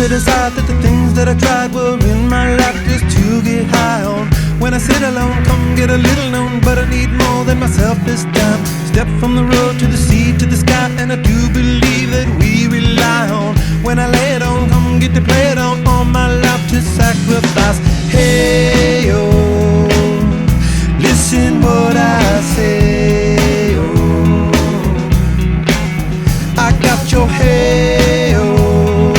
to decide that the things that I tried were in my life just to get high on. When I sit alone, come get a little known, but I need more than myself this time. Step from the road to the sea to the sky, and I do believe that we rely on. When I lay it on, come get to play it on, all my life to sacrifice. Hey, oh, listen what I say, oh, I got your hey, oh,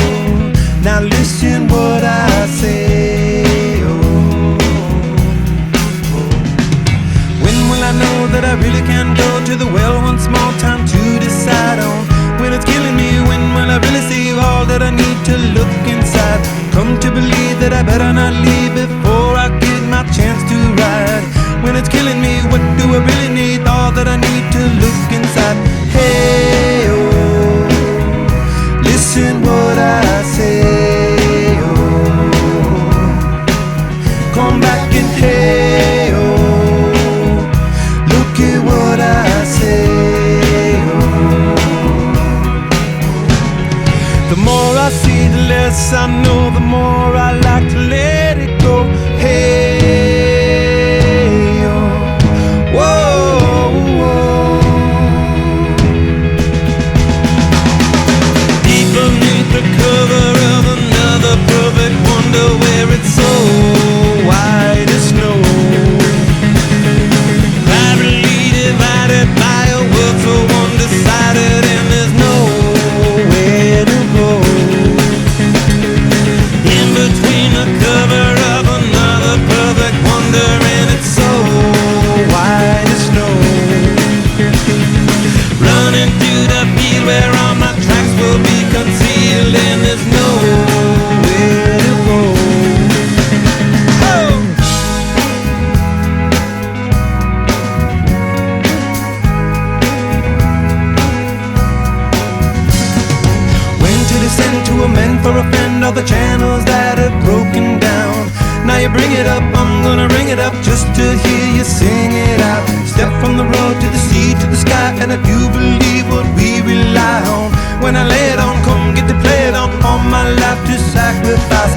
now listen what I say, oh, oh. When will I know that I really can go to the well one small time to decide on? When it's killing me, when will I really see all that I need to look inside? Come to believe that I better not leave before I get my chance to ride. When it's killing me, what do I really need? All that I need to look inside. Hey, oh, listen what I say, oh, come back and hey, oh, look at what I say, oh. The more I see, the less I know, the more I like to let it go. Hey, oh, whoa, whoa. Deep beneath the cover of another perfect wonder, where it's so white as snow, privately divided by a world so undecided, and there's nowhere to go. In between the cover of another perfect wonder, and it's so white as snow, running through the field where all my tracks will be concealed, and there's nowhere to go. Oh! When to descend to amend for a friend all the channels that are broken down. Now you bring it up, I'm gonna ring it up just to hear you sing it out. Step from the road to the sea to the sky, and I do believe what we rely on. When I lay it on, come get to play it on, all my life to sacrifice.